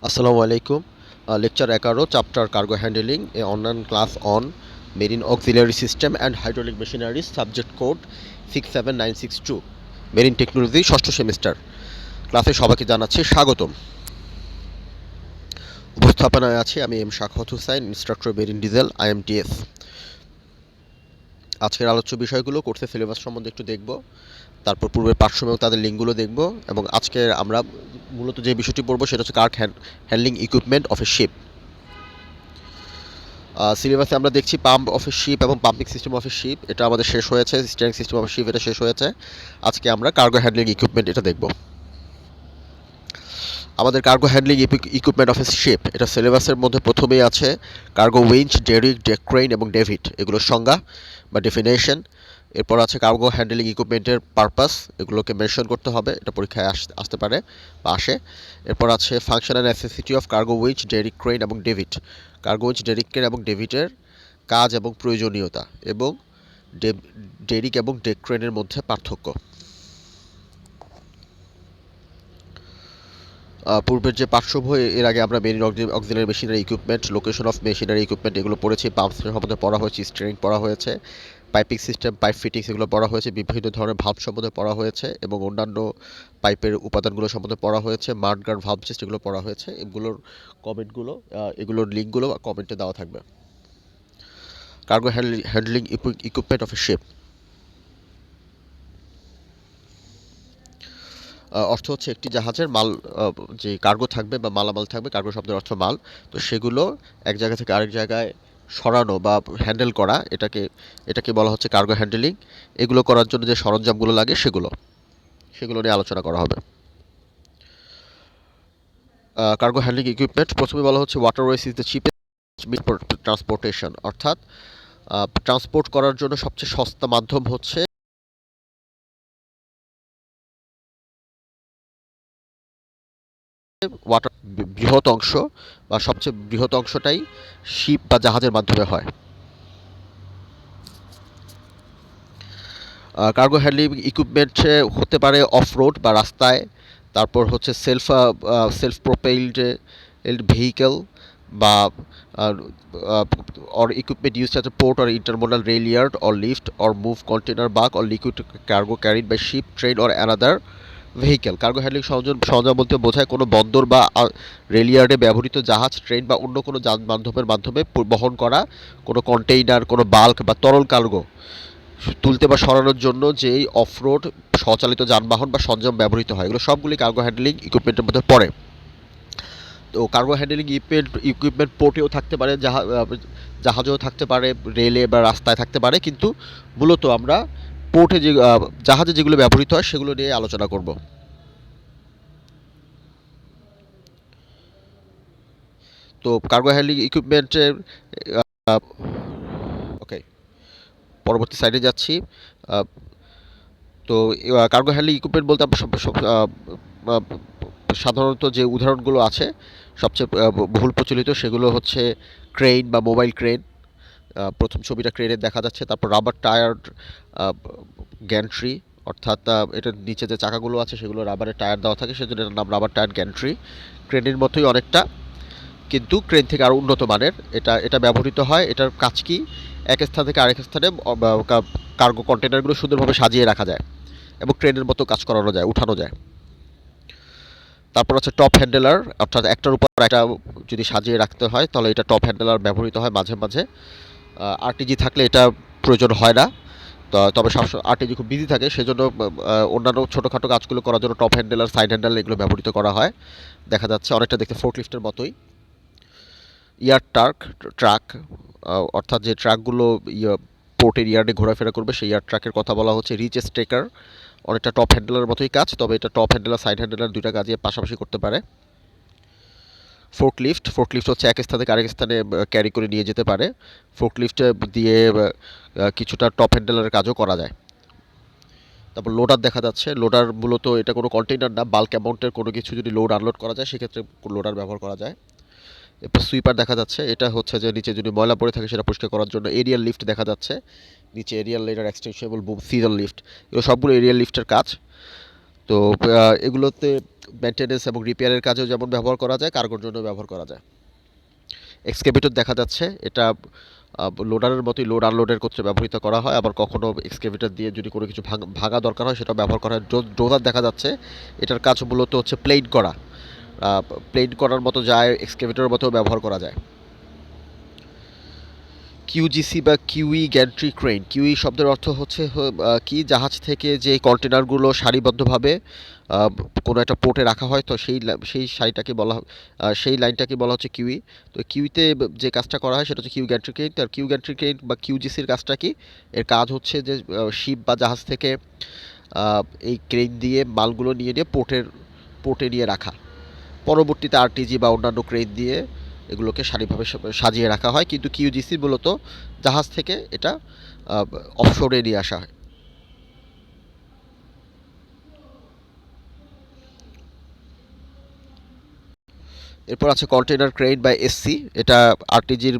Assalamu alaikum. Lecture 11 chapter cargo handling a online class on marine auxiliary system and hydraulic machineries subject code 67962 marine technology ষষ্ঠ semester ক্লাসে সবাইকে জানাচ্ছি স্বাগতম। উপস্থাপনায় আছি আমি M Shakhawat Hossain, instructor marine diesel IMTS। আজকের আলোচ্য বিষয়গুলো কোর্সের সিলেবাস সম্বন্ধে একটু দেখব, তারপর পূর্বের পাঠ্য এবং তাদের লিঙ্কগুলো দেখব, এবং আজকে আমরা মূলত যে বিষয়টি পড়ব সেটা হচ্ছে cargo handling equipment of a ship. সিলেবাসে আমরা দেখছি পাম্প অফ এ শিপ এবং pumping system of a ship, এটা আমাদের শেষ হয়েছে। Steering system of a ship এটা শেষ হয়েছে। আজকে আমরা কার্গো হ্যান্ডলিং ইকুইপমেন্ট এটা দেখব। আমাদের cargo handling equipment of a ship এটা সিলেবাসের মধ্যে প্রথমেই আছে cargo winch, derrick, deck crane এবং ডেভিড, এগুলোর সংজ্ঞা বা ডেফিনেশন। এরপর আছে কার্গো হ্যান্ডলিং ইকুইপমেন্টের পারপাস, এগুলোকে মেনশন করতে হবে, এটা পরীক্ষায় আসতে পারে বা আসে। এরপর আছে function and necessity of cargo winch, derrick crane এবং davit, cargo winch, derrick crane এবং ডেভিডের কাজ এবং প্রয়োজনীয়তা, এবং ডেরিক এবং ডেক ক্রেনের মধ্যে পার্থক্য। পূর্বের যে পাঠ্য বই, এর আগে আমরা marine auxiliary machinery equipment, location of machinery equipment এগুলো পড়েছি। পাম্প সম্বন্ধে পড়া হয়েছে, স্টিয়ারিং পড়া হয়েছে, পাইপিং সিস্টেম, পাইপ ফিটিংস এগুলো পড়া হয়েছে, বিভিন্ন ধরনের ভাল্ব সম্বন্ধে পড়া হয়েছে এবং অন্যান্য পাইপের উপাদানগুলো সম্বন্ধে পড়া হয়েছে, মাডগার্ড, ভাল্ব সিস্টেম এগুলো পড়া হয়েছে। এগুলোর কমেন্টগুলো, এগুলোর লিঙ্কগুলো কমেন্টে দেওয়া থাকবে। Cargo handling equipment of a sheep অর্থ হচ্ছে একটি জাহাজের মাল, যে কার্গো থাকবে বা মালামাল থাকবে, কার্গো শব্দের অর্থ মাল, তো সেগুলো এক জায়গা থেকে আরেক জায়গায় সরানো বা হ্যান্ডেল করা, এটাকে বলা হচ্ছে কার্গো হ্যান্ডেলিং। এগুলো করার জন্য যে সরঞ্জামগুলো লাগে সেগুলো নিয়ে আলোচনা করা হবে। কার্গো হ্যান্ডলিং ইকুইপমেন্ট প্রথমে বলা হচ্ছে waterways is the cheapest means transportation, অর্থাৎ ট্রান্সপোর্ট করার জন্য সবচেয়ে সস্তা মাধ্যম হচ্ছে ওয়াটার। বৃহৎ অংশ বা সবচেয়ে বৃহৎ অংশটাই শিপ বা জাহাজের মাধ্যমে হয়। কার্গো হ্যান্ডলিং ইকুইপমেন্টে হতে পারে অফ রোড বা রাস্তায়, তারপর হচ্ছে সেলফ প্রোপেইলড ভেহিকেল বা or equipment used at a port or intermodal rail yard or lift or move container bulk or liquid cargo carried by ship, train or another vehicle. Cargo handling সরঞ্জাম বলতে বোঝায় কোনো বন্দর বা রেল ইয়ার্ডে ব্যবহৃত জাহাজ, ট্রেন বা অন্য কোনো যান মাধ্যমের মাধ্যমে বহন করা কোনো কন্টেইনার, কোনো বাল্ক বা তরল কার্গো তুলতে বা সরানোর জন্য যেই অফরোড স্বচালিত যানবাহন বা সরঞ্জাম ব্যবহৃত হয়, এগুলো সবগুলি কার্গো হ্যান্ডলিং ইকুইপমেন্টের মধ্যে পড়ে। তো কার্গো হ্যান্ডলিং ইকুইপমেন্ট পোর্টেও থাকতে পারে, জাহাজেও থাকতে পারে, রেলে বা রাস্তায় থাকতে পারে, কিন্তু মূলত আমরা পোর্টে যে জাহাজে যেগুলো ব্যবহৃত হয় সেগুলো নিয়ে আলোচনা করব। তো কার্গো হ্যান্ডলিং ইকুইপমেন্টের, ওকে, পরবর্তী সাইডে যাচ্ছি। তো কার্গো হ্যান্ডলিং ইকুইপমেন্ট বলতে আমরা সাধারণত যে উদাহরণগুলো আছে সবচেয়ে বহুল প্রচলিত সেগুলো হচ্ছে ক্রেন বা মোবাইল ক্রেন। প্রথম ছবিটা ক্রেনের দেখা যাচ্ছে। তারপর রাবার টায়ার গ্যান্ট্রি, অর্থাৎ এটার নিচে যে চাকাগুলো আছে সেগুলো রাবারের টায়ার দেওয়া থাকে, সেজন্য এটার নাম রাবার টায়ার গ্যান্ট্রি। ক্রেনের মতোই অনেকটা, কিন্তু ক্রেন থেকে আরও উন্নত মানের। এটা ব্যবহৃত হয়। এটার কাজ কি, এক স্থান থেকে আরেক স্থানে কার্গো কন্টেনারগুলো সুন্দরভাবে সাজিয়ে রাখা যায় এবং ক্রেনের মতো কাজ করানো যায়, উঠানো যায়। তারপর হচ্ছে টপ হ্যান্ডেলার, অর্থাৎ একটার উপর একটা যদি সাজিয়ে রাখতে হয় তাহলে এটা টপ হ্যান্ডেলার ব্যবহৃত হয় মাঝে মাঝে। আরটিজি থাকলে এটা প্রয়োজন হয় না। তবে সবসময় আরটিজি খুব বিজি থাকে, সেজন্য অন্যান্য ছোটোখাটো কাজগুলো করার জন্য টপ হ্যান্ডেলার, সাইড হ্যান্ডেলার এগুলো ব্যবহৃত করা হয়। দেখা যাচ্ছে অনেকটা দেখতে ফোর্কলিফটের মতোই। ইয়ার ট্রাক, অর্থাৎ যে ট্রাকগুলো পোর্টের ইয়ার্ডে ঘোরাফেরা করবে সেই ইয়ার ট্রাকের কথা বলা হচ্ছে। রিচ স্টেকার, অনেকটা টপ হ্যান্ডেলার মতোই কাজ, তবে এটা টপ হ্যান্ডেলার, সাইড হ্যান্ডেলার দুইটা কাজে পাশাপাশি করতে পারে। ফোর্কলিফট হচ্ছে এক স্থান থেকে আরেক স্থানে ক্যারি করে নিয়ে যেতে পারে। ফোর্কলিফট দিয়ে কিছুটা টপ হ্যান্ডেলারের কাজও করা যায়। তারপর লোডার দেখা যাচ্ছে। লোডার মূলত এটা কোনো কন্টেইনার না, বাল্ক অ্যামাউন্টের কোনো কিছু যদি লোড আনলোড করা যায় সেক্ষেত্রে লোডার ব্যবহার করা যায়। এরপর সুইপার দেখা যাচ্ছে, এটা হচ্ছে যে নিচে যদি ময়লা পড়ে থাকে সেটা পরিষ্কার করার জন্য। এরিয়াল লিফট দেখা যাচ্ছে, নিচে aerial ladder, extensionable boom, scissor lift, এগুলো সবগুলো এরিয়াল লিফটের কাজ। তো এগুলোতে মেনটেনেন্স এবং রিপেয়ারের কাজেও যেমন ব্যবহার করা যায়, কার্গোর জন্য ব্যবহার করা যায়। এক্সকেভেটর দেখা যাচ্ছে এটা লোডারের মতোই লোড আনলোডের ক্ষেত্রে ব্যবহৃত করা হয়, আবার কখনো এক্সকেভেটর দিয়ে যদি কোনো কিছু ভাঙা দরকার হয় সেটা ব্যবহার করা হয়। ডোজার দেখা যাচ্ছে এটার কাজ মূলত হচ্ছে প্লেন করা, প্লেন করার মতো যায়, এক্সকেভেটরের মতো ব্যবহার করা যায়। কিউজিসি বা কিউই গ্যান্ট্রি ক্রেন, কিউই শব্দের অর্থ হচ্ছে কি জাহাজ থেকে যে কন্টেনারগুলো সারিবদ্ধভাবে কোনো একটা পোর্টে রাখা হয়, তো সেই সারিটাকে বলা সেই লাইনটাকে বলা হচ্ছে কিউই। তো কিউইতে যে কাজটা করা হয় সেটা হচ্ছে কিউ গ্যান্ট্রি ক্রেন। তার কিউ গ্যান্ট্রি ক্রেন বা কিউজিসির কাজটা কি? এর কাজ হচ্ছে যে শিপ বা জাহাজ থেকে এই ক্রেন দিয়ে মালগুলো নিয়ে পোর্টে নিয়ে রাখা। পরবর্তীতে আরটিজি বা অন্যান্য ক্রেন দিয়ে এগুলোকে সারিভাবে সাজিয়ে রাখা হয়, কিন্তু কিউজিসি মূলত জাহাজ থেকে এটা অফশোরে নিয়ে আসা হয়। এরপর আছে কন্টেইনার ক্রেন বা এসসি। এটা আরটিজির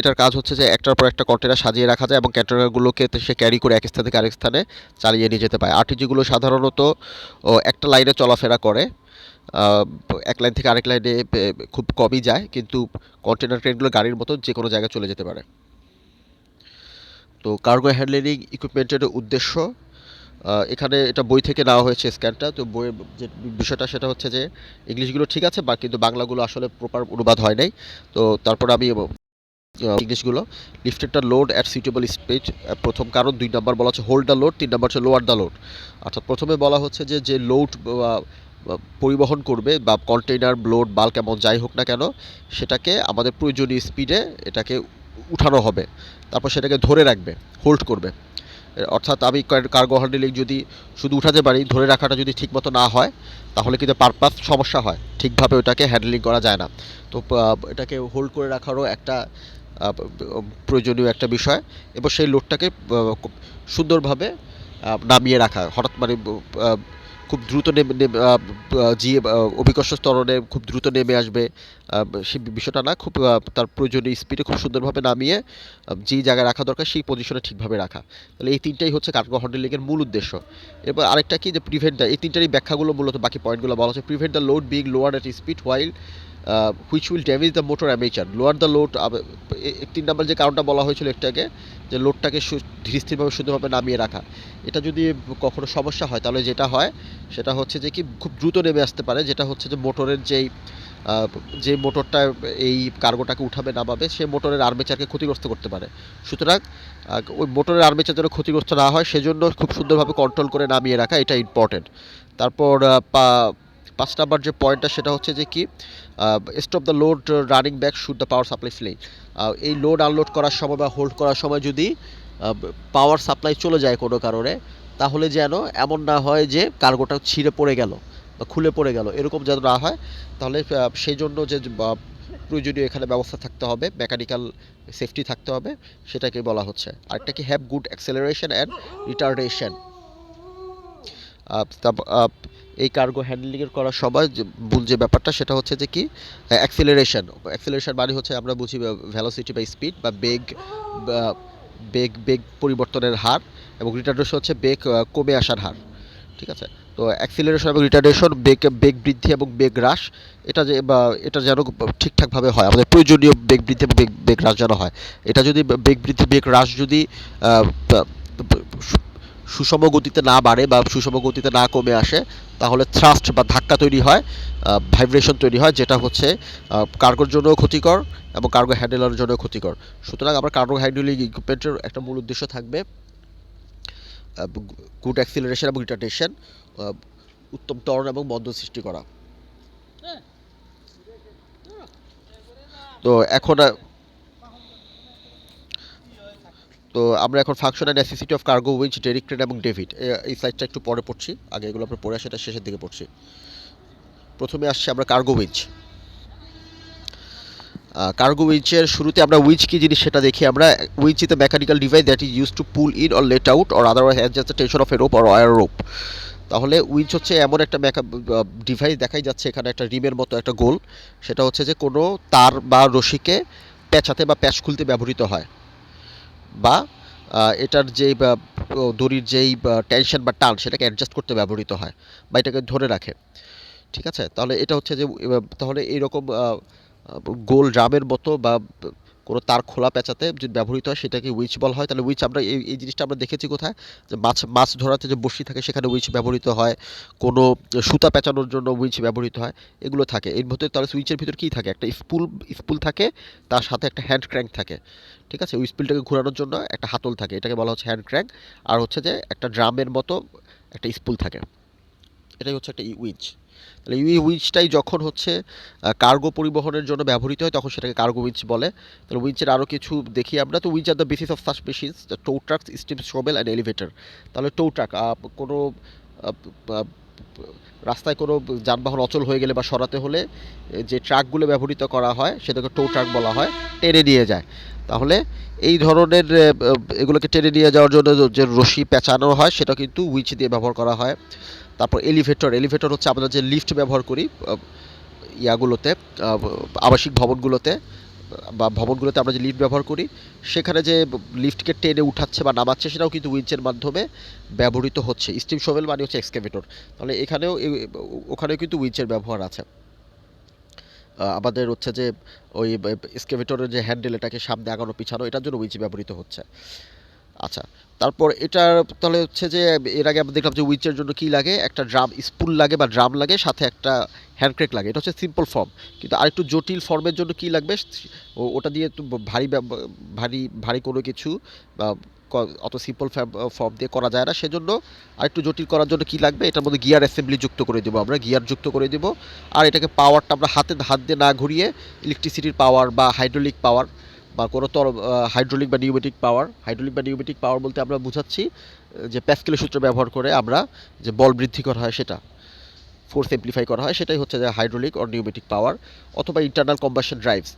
এটার কাজ হচ্ছে যে একটার পর একটা কন্টেনার সাজিয়ে রাখা যায় এবং কন্টেনারগুলোকে সে ক্যারি করে এক স্থান থেকে আরেক স্থানে চালিয়ে নিয়ে যেতে পারে। আরটিজিগুলো সাধারণত একটা লাইনে চলাফেরা করে, আহ, এক লাইন থেকে আরেক লাইনে খুব কমই যায়, কিন্তু কন্টেনার ট্রেনগুলো গাড়ির মতো যে কোনো জায়গায় চলে যেতে পারে। তো কার্গো হ্যান্ডলিং ইকুইপমেন্টের উদ্দেশ্য, এখানে এটা বই থেকে নেওয়া হয়েছে স্ক্যানটা। তো বইয়ের যে বিষয়টা সেটা হচ্ছে যে ইংলিশগুলো ঠিক আছে কিন্তু বাংলাগুলো আসলে প্রপার অনুবাদ হয় নাই। তো তারপর আমি ইংলিশগুলো, lifted the load at suitable speed, প্রথম কারণ। 2 নাম্বার বলা হচ্ছে হোল্ড দ্য লোড, 3 নাম্বার হচ্ছে লোয়ার দ্য লোড। অর্থাৎ প্রথমে বলা হচ্ছে যে লোড পরিবহন করবে বা কন্টেইনার লোড বাল্ক এমন যাই হোক না কেন, সেটাকে আমাদের প্রয়োজনীয় স্পিডে এটাকে উঠানো হবে, তারপর সেটাকে ধরে রাখবে, হোল্ড করবে। অর্থাৎ আমি কার্গো হ্যান্ডলিং যদি শুধু উঠাতে পারি, ধরে রাখাটা যদি ঠিকমতো না হয় তাহলে কিন্তু পারপাস সমস্যা হয়, ঠিকভাবে ওটাকে হ্যান্ডলিং করা যায় না। তো এটাকে হোল্ড করে রাখারও একটা প্রয়োজনীয় একটা বিষয়, এবং সেই লোডটাকে সুন্দরভাবে নামিয়ে রাখা। হঠাৎ মানে খুব দ্রুত নেমে অভিকর্ষ স্তরণে খুব দ্রুত নেমে আসবে, সেই বিষয়টা না, খুব তার প্রয়োজনীয় স্পিডে খুব সুন্দরভাবে নামিয়ে যেই জায়গায় রাখা দরকার সেই পজিশনে ঠিকভাবে রাখা। তাহলে এই তিনটাই হচ্ছে কার্গো হ্যান্ডলিংয়ের মূল উদ্দেশ্য। এরপর আরেকটা কি, যে প্রিভেন্ট দ্য, এই তিনটারই ব্যাখ্যাগুলো মূলত বাকি পয়েন্টগুলো বলা হচ্ছে। Prevent the load being lower at speed while which will damage the motor amateur. Lower the load, 3 নম্বর যে কারণটা বলা হয়েছিল একটাকে, যে লোডটাকে ধীর স্থিরভাবে সুন্দরভাবে নামিয়ে রাখা। এটা যদি কখনো সমস্যা হয় তাহলে যেটা হয় সেটা হচ্ছে যে কি খুব দ্রুত নেমে আসতে পারে, যেটা হচ্ছে যে মোটরের যে মোটরটা এই কার্গোটাকে উঠাবে নামাবে সেই মোটরের আর্মেচারকে ক্ষতিগ্রস্ত করতে পারে। সুতরাং ওই মোটরের আর্মেচার যেন ক্ষতিগ্রস্ত না হয় সেজন্য খুব সুন্দরভাবে কন্ট্রোল করে নামিয়ে রাখা, এটা ইম্পর্টেন্ট। তারপর 5 নাম্বার যে পয়েন্টটা সেটা হচ্ছে যে কি, stop the load running back should the power supply ফ্লে। এই লোড আনলোড করার সময় বা হোল্ড করার সময় যদি পাওয়ার সাপ্লাই চলে যায় কোনো কারণে, তাহলে যেন এমন না হয় যে কার্গোটা ছিঁড়ে পড়ে গেল বা খুলে পড়ে গেল, এরকম যেন না হয়। তাহলে সেই জন্য যে প্রয়োজনীয় এখানে ব্যবস্থা থাকতে হবে, মেকানিক্যাল সেফটি থাকতে হবে, সেটাকে বলা হচ্ছে। আরেকটা কি, have good acceleration and retardation. এই কার্গো হ্যান্ডলিংয়ের করার সময় মূল যে ব্যাপারটা সেটা হচ্ছে যে কি, অ্যাক্সিলারেশন। অ্যাক্সিলারেশন মানে হচ্ছে আমরা বুঝি ভেলোসিটি বা স্পিড বা বেগ পরিবর্তনের হার, এবং রিটার্ডেশন হচ্ছে বেগ কমে আসার হার। ঠিক আছে? তো অ্যাক্সিলারেশন এবং রিটার্ডেশন, বেগ বৃদ্ধি এবং বেগ হ্রাস, এটা যেন ঠিকঠাকভাবে হয়, আমাদের প্রয়োজনীয় বেগ বৃদ্ধি এবং বেগ হ্রাস যেন হয়। এটা যদি বেগ বৃদ্ধি বেগ হ্রাস যদি সুষম গতিতে না বাড়ে বা সুষম গতিতে না কমে আসে, তাহলে থ্রাস্ট বা ধাক্কা তৈরি হয়, ভাইব্রেশন তৈরি হয়, যেটা হচ্ছে কার্গোর জন্যও ক্ষতিকর এবং কার্গো হ্যান্ডেলারের জন্যও ক্ষতিকর। সুতরাং আমরা কার্গো হ্যান্ডলিং ইকুইপমেন্টের একটা মূল উদ্দেশ্য থাকবে গুড অ্যাক্সিলারেশন এবং রিটার্ডেশন, উত্তম ত্বরণ এবং মন্দন সৃষ্টি করা। তো এখন আমরা এখন function and necessity of cargo winch, derrick crane এবং ডেভিড, এই স্লাইডটা একটু পরে পড়ছি, আগে এগুলো আমরা পড়ে সেটা শেষের দিকে পড়ছি। প্রথমে আসছি আমরা কার্গো উইঞ্চ। কার্গো উইঞ্চের শুরুতে আমরা উইঞ্চ কী জিনিস সেটা দেখি আমরা। Winch is the mechanical device that is use to pull in or let out or otherwise has just the tension of a rope or wire rope. তাহলে উইঞ্চ হচ্ছে এমন একটা ডিভাইস, দেখাই যাচ্ছে এখানে একটা রিমের মতো একটা গোল, সেটা হচ্ছে যে কোনো তার বা রশিকে পেঁচাতে বা প্যাচ খুলতে ব্যবহৃত হয়, বা এটার যে দড়ির যেই টেনশন বা টান সেটাকে অ্যাডজাস্ট করতে ব্যবহৃত হয় বা এটাকে ধরে রাখে। ঠিক আছে? তাহলে এটা হচ্ছে যে তাহলে এইরকম গোল ড্রামের মতো বা কোনো তার খোলা পেঁচাতে যদি ব্যবহৃত হয় সেটাকে উইচ বলা হয়। তাহলে উইচ আমরা এই জিনিসটা আমরা দেখেছি কোথায়? যে মাছ মাছ ধরাতে যে বড়শি থাকে সেখানে উইচ ব্যবহৃত হয়। কোনো সুতা পেঁচানোর জন্য উইচ ব্যবহৃত হয়। এগুলো থাকে। এর ভিতরে তাহলে সুইচের ভিতর কী থাকে? একটা স্পুল থাকে, তার সাথে একটা হ্যান্ড ক্র্যাঙ্ক থাকে। ঠিক আছে? ওই স্পুলটাকে ঘোরানোর জন্য একটা হাতল থাকে। এটাকে বলা হচ্ছে হ্যান্ড ক্র্যাঙ্ক। আর হচ্ছে যে একটা ড্রামের মতো একটা স্পুল থাকে। এটাই হচ্ছে একটা উইচ। তাহলে এই উইচটাই যখন হচ্ছে কার্গো পরিবহনের জন্য ব্যবহৃত হয় তখন সেটাকে কার্গো উইচ বলে। তাহলে উইচের আরও কিছু দেখি আমরা। তো which are the basis of such machines, the tow trucks, steam shovel and elevator. তাহলে টোw ট্রাক কোনো রাস্তায় কোনো যানবাহন অচল হয়ে গেলে বা সরাতে হলে যে ট্রাকগুলো ব্যবহৃত করা হয় সেটাকে টোw ট্রাক বলা হয়, টেনে নিয়ে যায়। তাহলে এই ধরনের এগুলোকে টেনে নিয়ে যাওয়ার জন্য যে রশি পেঁচানো হয় সেটা কিন্তু উইচ দিয়ে ব্যবহার করা হয়। তারপর এলিভেটর হচ্ছে আমরা যে লিফট ব্যবহার করি ইয়াগুলোতে, আবাসিক ভবনগুলোতে বা ভবনগুলোতে আমরা যে লিফট ব্যবহার করি সেখানে যে লিফটকে টেনে উঠাচ্ছে বা নামাচ্ছে সেটাও কিন্তু উইঞ্চের মাধ্যমে ব্যবহৃত হচ্ছে। স্টিম শোভেল মানে হচ্ছে এক্সকাভেটর। তাহলে এখানেও ওখানেও কিন্তু উইঞ্চের ব্যবহার আছে। আমাদের হচ্ছে যে ওই এক্সকাভেটরের যে হ্যান্ডেল এটাকে সামনে আগানো পিছানো এটার জন্য উইঞ্চ ব্যবহৃত হচ্ছে। আচ্ছা, তারপর এটার তাহলে হচ্ছে যে এর আগে আমরা দেখলাম যে উইচের জন্য কি লাগে, একটা ড্রাম স্পুল লাগে বা ড্রাম লাগে, সাথে একটা হ্যান্ডক্রেক লাগে। এটা হচ্ছে সিম্পল ফর্ম। কিন্তু আরেকটু জটিল ফর্মের জন্য কি লাগবে, ওটা দিয়ে একটু ভারী ভারী কোনো কিছু বা অত সিম্পল ফর্ম দিয়ে করা যায় না, সেজন্য আরেকটু জটিল করার জন্য কি লাগবে, এটার মধ্যে গিয়ার অ্যাসেম্বলি যুক্ত করে দেবো, আমরা গিয়ার যুক্ত করে দেবো। আর এটাকে পাওয়ারটা আমরা হাত দিয়ে না ঘুরিয়ে ইলেকট্রিসিটির পাওয়ার বা হাইড্রোলিক পাওয়ার বা কোনো হাইড্রোলিক বা নিউমেটিক পাওয়ার বলতে আমরা বুঝাচ্ছি যে প্যাসকেলের সূত্র ব্যবহার করে আমরা যে বল বৃদ্ধি করা হয় সেটা, ফোর্স এমপ্লিফাই করা হয়, সেটাই হচ্ছে যে হাইড্রোলিক অর নিউমেটিক পাওয়ার। অথবা ইন্টারনাল কম্বাসন ড্রাইভস,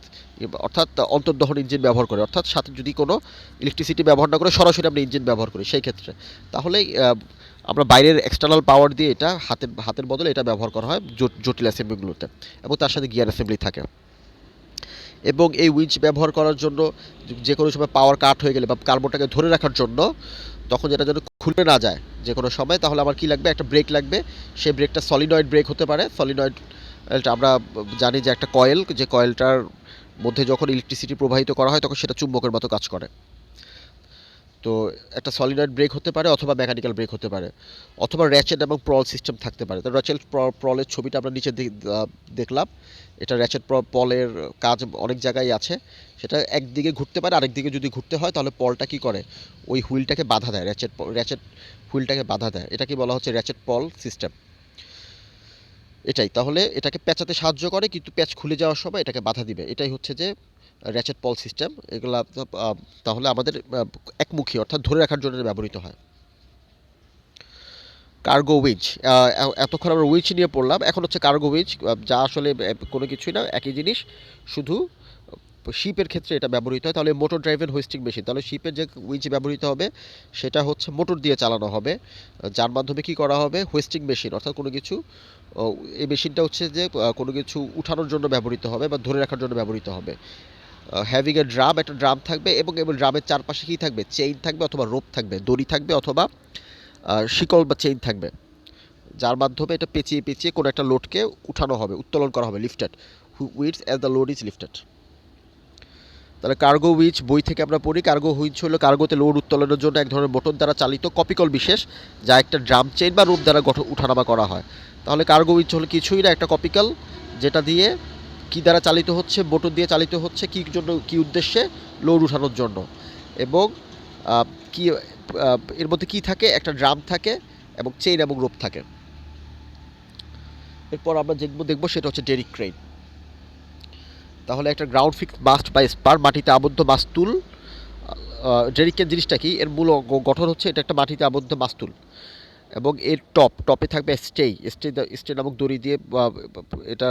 অর্থাৎ অন্তর্দহন ইঞ্জিন ব্যবহার করে, অর্থাৎ সাথে যদি কোনো ইলেকট্রিসিটি ব্যবহার না করে সরাসরি আমরা ইঞ্জিন ব্যবহার করি সেই ক্ষেত্রে, তাহলে আমরা বাইরের এক্সটার্নাল পাওয়ার দিয়ে এটা হাতের বদলে এটা ব্যবহার করা হয় জটিল অ্যাসেম্বলিগুলোতে, এবং তার সাথে গিয়ার অ্যাসেম্বলি থাকে। এবং এই উইচ ব্যবহার করার জন্য যে কোনো সময় পাওয়ার কাট হয়ে গেলে বা কার্বনটাকে ধরে রাখার জন্য, তখন যেটা যেন খুলে না যায় যে কোনো সময়, তাহলে আমার কি লাগবে, একটা ব্রেক লাগবে। সেই ব্রেকটা সলিনয়েড ব্রেক হতে পারে। সলিনয়েডটা আমরা জানি যে একটা কয়েল, যে কয়েলটার মধ্যে যখন ইলেকট্রিসিটি প্রবাহিত করা হয় তখন সেটা চুম্বকের মতো কাজ করে। তো একটা সলিনয়েড ব্রেক হতে পারে অথবা মেকানিক্যাল ব্রেক হতে পারে, অথবা র্যাচেট এবং প্রল সিস্টেম থাকতে পারে। তো র্যাচেট প্রলের ছবিটা আমরা নিচে দেখলাম। এটা র্যাচেট প্রলের কাজ অনেক জায়গায় আছে। সেটা একদিকে ঘুরতে পারে, আরেকদিকে যদি ঘুরতে হয় তাহলে পলটা কি করে, ওই হুইলটাকে বাধা দেয়, র্যাচেট হুইলটাকে বাধা দেয়। এটাকে বলা হচ্ছে র্যাচেট পল সিস্টেম। এটাই তাহলে এটাকে পেঁচাতে সাহায্য করে, কিন্তু প্যাচ খুলে যাওয়ার সময় এটাকে বাধা দিবে। এটাই হচ্ছে যে র্যাচেট পল সিস্টেম। এগুলা তাহলে আমাদের একমুখী, অর্থাৎ ধরে রাখার জন্য ব্যবহৃত হয়। কার্গো উইচ, এতক্ষণ আমরা উইচ নিয়ে পড়লাম, এখন হচ্ছে কার্গো উইচ, যা আসলে কোনো কিছুই না, একই জিনিস, শুধু শিপের ক্ষেত্রে এটা ব্যবহৃত হয়। তাহলে মোটর ড্রাইভেন হোয়েস্টিং মেশিন, তাহলে শিপের যে উইচ ব্যবহৃত হবে সেটা হচ্ছে মোটর দিয়ে চালানো হবে, যার মাধ্যমে কি করা হবে, হোয়েস্টিং মেশিন, অর্থাৎ কোনো কিছু এই মেশিনটা হচ্ছে যে কোনো কিছু উঠানোর জন্য ব্যবহৃত হবে বা ধরে রাখার জন্য ব্যবহৃত হবে। হ্যাভিং এ ড্রাম, একটা ড্রাম থাকবে এবং ড্রামের চারপাশে কী থাকবে, চেইন থাকবে অথবা রোপ থাকবে, দড়ি থাকবে অথবা শিকল বা চেইন থাকবে, যার মাধ্যমে এটা পেঁচিয়ে পেঁচিয়ে কোনো একটা লোডকে উঠানো হবে, উত্তোলন করা হবে, lifted which as the load is lifted. তাহলে কার্গো উইচ বই থেকে আমরা পড়ি, কার্গো হুইচ হলো কার্গোতে লোড উত্তোলনের জন্য এক ধরনের মোটর দ্বারা চালিত কপিকল বিশেষ, যা একটা ড্রাম চেইন বা রোপ দ্বারা উঠানামা করা হয়। তাহলে কার্গো উইচ হলো কিছুই না, একটা কপিকল, যেটা দিয়ে কী দ্বারা চালিত হচ্ছে, মোটর দিয়ে চালিত হচ্ছে, কী জন্য, কী উদ্দেশ্যে, লোড উঠানোর জন্য। এবং কি এর মধ্যে কী থাকে, একটা ড্রাম থাকে এবং চেইন এবং রোপ থাকে। এরপর আমরা দেখবো সেটা হচ্ছে ডেরিক ক্রেন। তাহলে একটা গ্রাউন্ড ফিক্স মাস্ট বা স্পার, মাটিতে আবদ্ধ মাস্তুল। ডেরিকের জিনিসটা কি, এর মূল গঠন হচ্ছে এটা একটা মাটিতে আবদ্ধ মাস্তুল, এবং এর টপে থাকবে স্টে নামক দড়ি দিয়ে এটা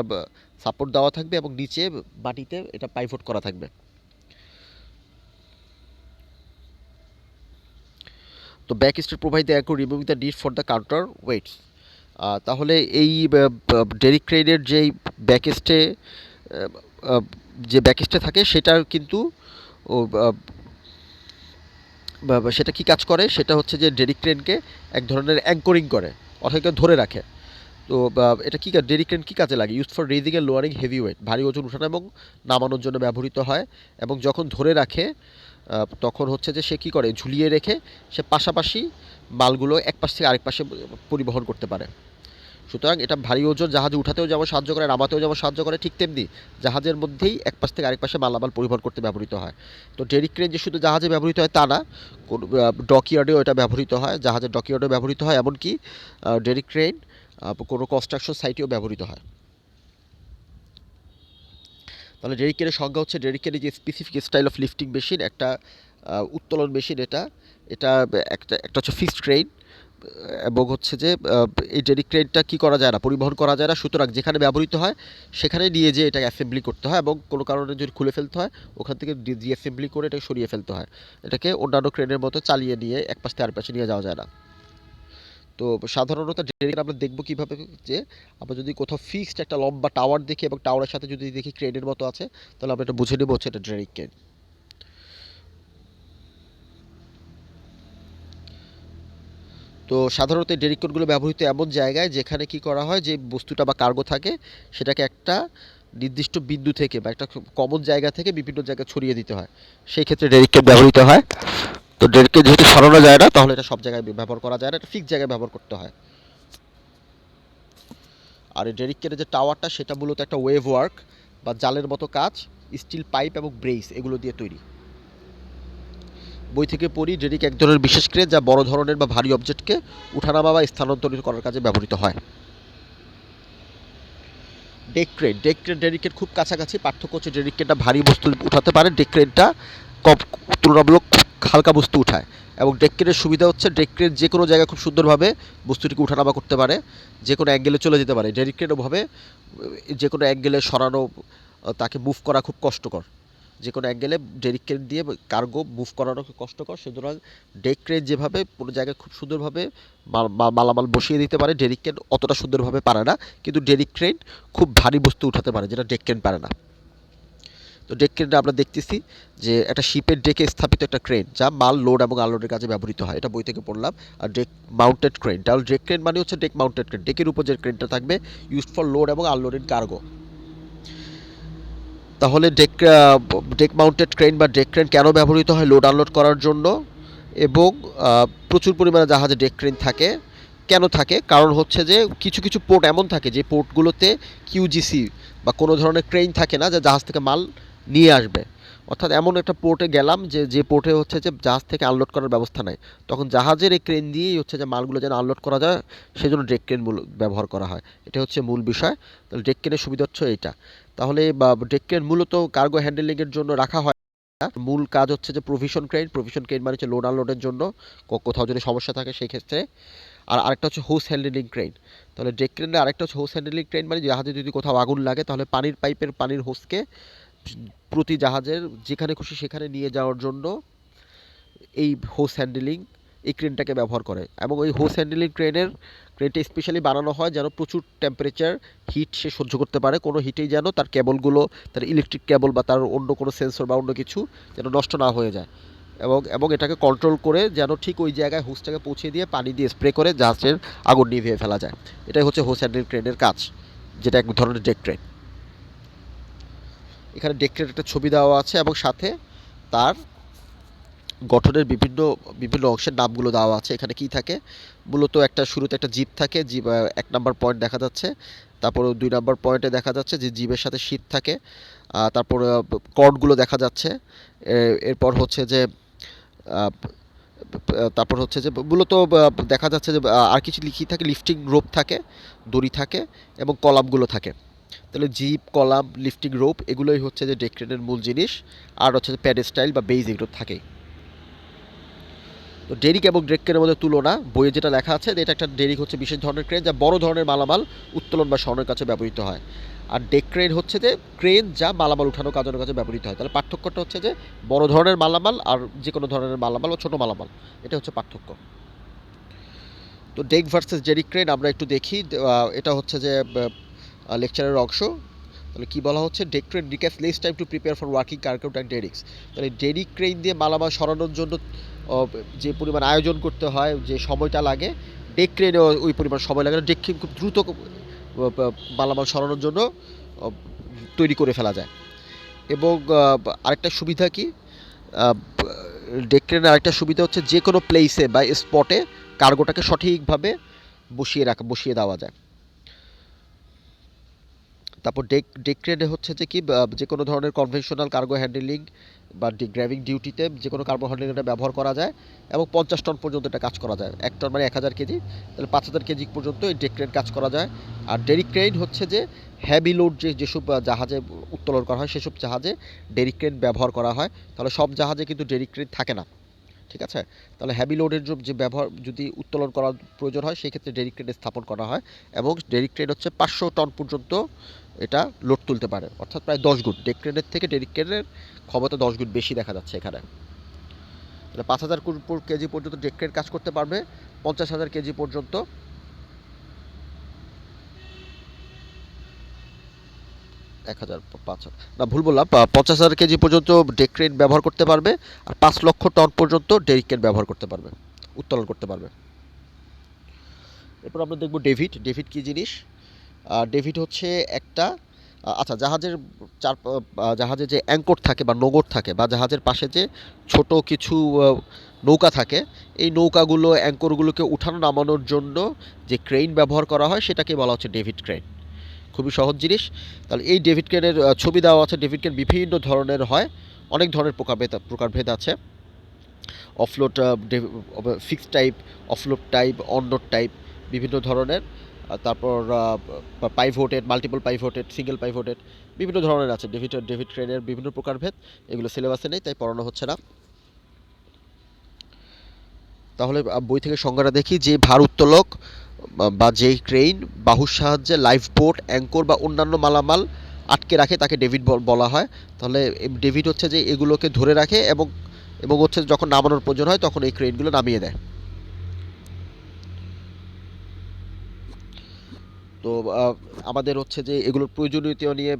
সাপোর্ট দেওয়া থাকবে, এবং নিচে মাটিতে এটা পাইভট করা থাকবে। তো back stay provide the anchor removing the need for the counter weights. তাহলে এই ডেরিক ক্রেনের যেই ব্যাকস্টে যে ব্যাকস্টে থাকে সেটার কিন্তু সেটা কি কাজ করে, সেটা হচ্ছে যে ডেরিক ক্রেনকে এক ধরনের অ্যাঙ্করিং করে, অর্থাৎ ধরে রাখে। তো এটা কি ডেরিক ক্রেন কী কাজে লাগে? Use for raising A lowering heavy weight, ভারী ওজন উঠানো এবং নামানোর জন্য ব্যবহৃত হয়। এবং যখন ধরে রাখে তখন হচ্ছে যে সে কী করে, ঝুলিয়ে রেখে সে পাশাপাশি মালগুলো এক পাশ থেকে আরেক পাশে পরিবহন করতে পারে। সুতরাং এটা ভারী ওজন জাহাজে উঠাতেও যেমন সাহায্য করে, নামাতেও যেমন সাহায্য করে, ঠিক তেমনি জাহাজের মধ্যেই এক পাশ থেকে আরেক পাশে মালামাল পরিবহন করতে ব্যবহৃত হয়। তো ডেরিক ক্রেন যে শুধু জাহাজে ব্যবহৃত হয় তা না, ডকইয়ার্ডেও এটা ব্যবহৃত হয়, জাহাজের ডকইয়ার্ডেও ব্যবহৃত হয়, এমনকি ডেরিক ক্রেন কোনো কনস্ট্রাকশন সাইটেও ব্যবহৃত হয়। তাহলে ডেরিক ক্রেনের সংজ্ঞা হচ্ছে, ডেরিক ক্রেন যে specific style of lifting machine, একটা উত্তোলন মেশিন। এটা এটা একটা একটা হচ্ছে ফিক্সড ক্রেন, এবং হচ্ছে যে এই ডেরিক ক্রেনটা কী করা যায় না, পরিবহন করা যায় না। সুতরাং যেখানে ব্যবহৃত হয় সেখানে নিয়ে যেয়ে এটাকে অ্যাসেম্বলি করতে হয়, এবং কোনো কারণে যদি খুলে ফেলতে হয় ওখান থেকে ডিঅ্যাসেম্বলি করে এটাকে সরিয়ে ফেলতে হয়। এটাকে অন্যান্য ক্রেনের মতো চালিয়ে নিয়ে এক পাশ থেকে আরেক পাশে নিয়ে যাওয়া যায় না। তো সাধারণত ডেরিক আমরা দেখব কীভাবে, যে আমরা যদি কোথাও ফিক্সড একটা লম্বা টাওয়ার দেখি এবং টাওয়ারের সাথে যদি দেখি ক্রেনের মতো আছে, তাহলে আমরা এটা বুঝে নেব হচ্ছে এটা ডেরিক ক্রেন। তো সাধারণত এই ডেরিক ক্রেনগুলো ব্যবহৃত এমন জায়গায় যেখানে কি করা হয়, যে বস্তুটা বা কার্গো থাকে সেটাকে একটা নির্দিষ্ট বিন্দু থেকে বা একটা কমন জায়গা থেকে বিভিন্ন জায়গায় ছড়িয়ে দিতে হয়, সেই ক্ষেত্রে ডেরিক ক্রেন ব্যবহৃত হয়। তো ডেরিক ক্রেন যেহেতু সরানো যায় না, তাহলে এটা সব জায়গায় ব্যবহার করা যায় না, এটা ফিক্সড জায়গায় ব্যবহার করতে হয়। আর এই ডেরিক ক্রেনের যে টাওয়ারটা, সেটা মূলত একটা ওয়েভ ওয়ার্ক বা জালের মতো কাজ, স্টিল পাইপ এবং ব্রেস এগুলো দিয়ে তৈরি। বই থেকে পড়ি, ডেরিক এক ধরনের বিশেষ ক্রেন যা বড় ধরনের বা ভারী অবজেক্টকে উঠানামা বা স্থানান্তরিত করার কাজে ব্যবহৃত হয়। ডেক ক্রেন, ডেক ক্রেন ডেরিকের খুব কাছাকাছি। পার্থক্য হচ্ছে ডেরিক ক্রেনটা ভারী বস্তু উঠাতে পারে, ডেক ক্রেনটা কম, তুলনামূলক হালকা বস্তু উঠায়। এবং ডেক ক্রেনের সুবিধা হচ্ছে ডেক ক্রেন যে কোনো জায়গায় খুব সুন্দরভাবে বস্তুটিকে উঠানামা করতে পারে, যে কোনো অ্যাঙ্গেলে চলে যেতে পারে। ডেরিক ক্রেন ওভাবে যে কোনো অ্যাঙ্গেলে সরানো, তাকে মুভ করা খুব কষ্টকর। যে কোনো অ্যাঙ্গেলে ডেরিক ক্রেন দিয়ে কার্গো মুভ করানো খুব কষ্টকর। সুতরাং ডেক ক্রেন যেভাবে কোনো জায়গায় খুব সুন্দরভাবে মালামাল বসিয়ে দিতে পারে, ডেরিক ক্রেন অতটা সুন্দরভাবে পারে না। কিন্তু ডেরিক ক্রেন খুব ভারী বস্তু উঠাতে পারে, যেটা ডেক ক্রেন পারে না। তো ডেক ক্রেনটা আমরা দেখতেছি যে একটা শিপের ডেকে স্থাপিত একটা ক্রেন, যা মাল লোড এবং আনলোডের কাজে ব্যবহৃত হয়। এটা বই থেকে পড়লাম। আর ডেক মাউন্টেড ক্রেন, তাহলে ডেক ক্রেন মানে হচ্ছে ডেক মাউন্টেড ক্রেন, ডেকের উপর যে ক্রেনটা থাকবে, ইউজড ফর লোড এবং আনলোডেড কার্গো। তাহলে ডেক মাউন্টেড ক্রেন বা ডেক ক্রেন কেন ব্যবহৃত হয়? লোড আনলোড করার জন্য। এবং প্রচুর পরিমাণে জাহাজে ডেক ক্রেন থাকে। কেন থাকে? কারণ হচ্ছে যে কিছু কিছু পোর্ট এমন থাকে যে পোর্টগুলোতে কিউজিসি বা কোনো ধরনের ক্রেন থাকে না, যে জাহাজ থেকে মাল নিয়ে আসবে। অর্থাৎ এমন একটা পোর্টে গেলাম যে পোর্টে হচ্ছে যে জাহাজ থেকে আনলোড করার ব্যবস্থা নাই, তখন জাহাজের এই ক্রেন দিয়েই হচ্ছে যে মালগুলো যেন আনলোড করা যায়, সেজন্য ডেক ক্রেন ব্যবহার করা হয়। এটা হচ্ছে মূল বিষয়। তাহলে ডেক ক্রেনের সুবিধা হচ্ছে এইটা। তাহলে ডেক ক্রেন মূলত কার্গো হ্যান্ডেলিংয়ের জন্য রাখা হয়। মূল কাজ হচ্ছে যে প্রভিশন ক্রেন, প্রভিশন ক্রেন মানে হচ্ছে লোড আনলোডের জন্য, কোথাও যদি সমস্যা থাকে সেই ক্ষেত্রে। আর আরেকটা হচ্ছে হোস হ্যান্ডেলিং ক্রেন। তাহলে ডেক ক্রেনের আরেকটা হচ্ছে হোস হ্যান্ডেলিং ক্রেন, মানে জাহাজে যদি কোথাও আগুন লাগে, তাহলে পানির পাইপের পানির হোসকে প্রতি জাহাজের যেখানে খুশি সেখানে নিয়ে যাওয়ার জন্য এই হোস হ্যান্ডেলিং এই ক্রেনটাকে ব্যবহার করে। এবং ওই হোস হ্যান্ডেলিং ক্রেনটা স্পেশালি বানানো হয় যেন প্রচুর টেম্পারেচার হিট সে সহ্য করতে পারে, কোনো হিটেই যেন তার কেবলগুলো, তার ইলেকট্রিক কেবল বা তার অন্য কোনো সেন্সর বা অন্য কিছু যেন নষ্ট না হয়ে যায়। এবং এটাকে কন্ট্রোল করে যেন ঠিক ওই জায়গায় হোসটাকে পৌঁছে দিয়ে পানি দিয়ে স্প্রে করে জাহাজের আগুন নিভিয়ে ফেলা যায়। এটাই হচ্ছে হোস হ্যান্ডেলিং ক্রেনের কাজ, যেটা এক ধরনের ডেক ক্রেন। এখানে ডেক ক্রেনের একটা ছবি দেওয়া আছে এবং সাথে তার গঠনের বিভিন্ন বিভিন্ন অংশের নামগুলো দেওয়া আছে। এখানে কি থাকে? মূলত একটা শুরুতে একটা জিব থাকে, জিব 1 নম্বর পয়েন্ট দেখা যাচ্ছে। তারপর 2 নম্বর পয়েন্টে দেখা যাচ্ছে যে জিবের সাথে শীত থাকে। তারপর কর্ডগুলো দেখা যাচ্ছে। এরপর হচ্ছে যে তারপর হচ্ছে যে মূলত দেখা যাচ্ছে যে আর কিছু লিখি থাকে, লিফটিং রোপ থাকে, দড়ি থাকে এবং কলামগুলো থাকে। তাহলে জিপ, কলাম, লিফটিং রোপ এগুলোই হচ্ছে যে ডেক ক্রেনের মূল জিনিস। আর হচ্ছে যে প্যাডেস্টাইল বা বেইজ এগুলো থাকেই। তো ডেরিক এবং ডেক ক্রেনের মধ্যে তুলনা, বইয়ে যেটা লেখা আছে, এটা একটা ডেরিক হচ্ছে বিশেষ ধরনের ক্রেন যা বড় ধরনের মালামাল উত্তোলন বা সরানোর কাছে ব্যবহৃত হয়। আর ডেক ক্রেন হচ্ছে যে ক্রেন যা মালামাল উঠানো কাজের কাছে ব্যবহৃত হয়। তাহলে পার্থক্যটা হচ্ছে যে বড় ধরনের মালামাল আর যে কোনো ধরনের মালামাল বা ছোটো মালামাল, এটা হচ্ছে পার্থক্য। তো ডেক ভার্সেস ডেরিক ক্রেন আমরা একটু দেখি। এটা হচ্ছে যে লেকচারের অংশ। তাহলে কী বলা হচ্ছে? Deck crane requires less time to prepare for working cargo and derricks. তাহলে ডেরিক ক্রেন দিয়ে মালামাল সরানোর জন্য যে পরিমাণ আয়োজন করতে হয়, যে সময়টা লাগে, ডেক ক্রেনে ওই পরিমাণ সময় লাগে না। ডেক ক্রেন খুব দ্রুত মালামাল সরানোর জন্য আহ, তৈরি করে ফেলা যায়। এবং আরেকটা সুবিধা কি, ডেক ক্রেনের আরেকটা সুবিধা হচ্ছে যে কোনো প্লেসে বা স্পটে কার্গোটাকে সঠিকভাবে বসিয়ে দেওয়া যায়। তারপর ডেক ডেক ক্রেনে হচ্ছে যে কি, যে কোনো ধরনের কনভেনশনাল কার্গো হ্যান্ডলিং বা গ্র্যাভিং ডিউটিতে যে কোনো কার্গো হ্যান্ডলিং এটা ব্যবহার করা যায়, এবং 50 টন পর্যন্ত এটা কাজ করা যায়। 1 টন মানে 1000 কেজি, তাহলে 5000 কেজি পর্যন্ত এই ডেক ক্রেন কাজ করা যায়। আর ডেরিক ক্রেন হচ্ছে যে হ্যাভি লোড যেসব জাহাজে উত্তোলন করা হয় সেসব জাহাজে ডেরিক ক্রেন ব্যবহার করা হয়। তাহলে সব জাহাজে কিন্তু ডেরিক ক্রেন থাকে না, ঠিক আছে? তাহলে হ্যাভি লোডের যে ব্যবহার যদি উত্তোলন করার প্রয়োজন হয় সেই ক্ষেত্রে ডেরিক ক্রেন স্থাপন করা হয়। এবং ডেরিক ক্রেন হচ্ছে 500 টন পর্যন্ত এটা লোড তুলতে পারে, অর্থাৎ প্রায় 10 গুণ। ডেক ক্রেনের থেকে ডেরিক ক্রেনের ক্ষমতা 10 গুণ বেশি দেখা যাচ্ছে এখানে। তাহলে 5000 কেজি পর্যন্ত ডেক ক্রেন কাজ করতে পারবে, 50,000 কেজি পর্যন্ত 1000 না ভুল বললাম, 50,000 কেজি পর্যন্ত ডেক ক্রেন ব্যবহার করতে পারবে, আর 5 লক্ষ টন পর্যন্ত ডেরিক ক্রেন ব্যবহার করতে পারবে, উত্তোলন করতে পারবে। এরপর আমরা দেখব ডেভিড। ডেভিড কী জিনিস? ডেভিড হচ্ছে একটা আচ্ছা, জাহাজে যে অ্যাঙ্কর থাকে বা নোঙর থাকে, বা জাহাজের পাশে যে ছোট কিছু নৌকা থাকে, এই নৌকাগুলো অ্যাঙ্করগুলোকে উঠানো নামানোর জন্য যে ক্রেন ব্যবহার করা হয় সেটাকে বলা হচ্ছে ডেভিড ক্রেন। খুবই সহজ জিনিস। তাহলে এই ডেভিড ক্রেনের ছবি দেওয়া আছে। ডেভিড ক্রেন বিভিন্ন ধরনের হয়, অনেক ধরনের প্রকারভেদ আছে। Offload, fixed type, offload type, onload type, বিভিন্ন ধরনের। তারপর pivoted, multiple pivoted, single pivoted, বিভিন্ন ধরনের আছে। ডেভিড ক্রেনের বিভিন্ন প্রকারভেদ, এগুলো সিলেবাসে নেই তাই পড়ানো হচ্ছে না। তাহলে বই থেকে সংজ্ঞাটা দেখি। যে ভার উত্তোলক বা যেই ক্রেন বাহুর সাহায্যে লাইফ বোট, অ্যাঙ্কর বা অন্যান্য মালামাল আটকে রাখে তাকে ডেভিড বলা হয়। তাহলে ডেভিড হচ্ছে যে এগুলোকে ধরে রাখে, এবং হচ্ছে যখন নামানোর প্রয়োজন হয় তখন এই ক্রেনগুলো নামিয়ে দেয়। তো আমাদের হচ্ছে যে এগুলোর প্রয়োজনীয়তা নিয়ে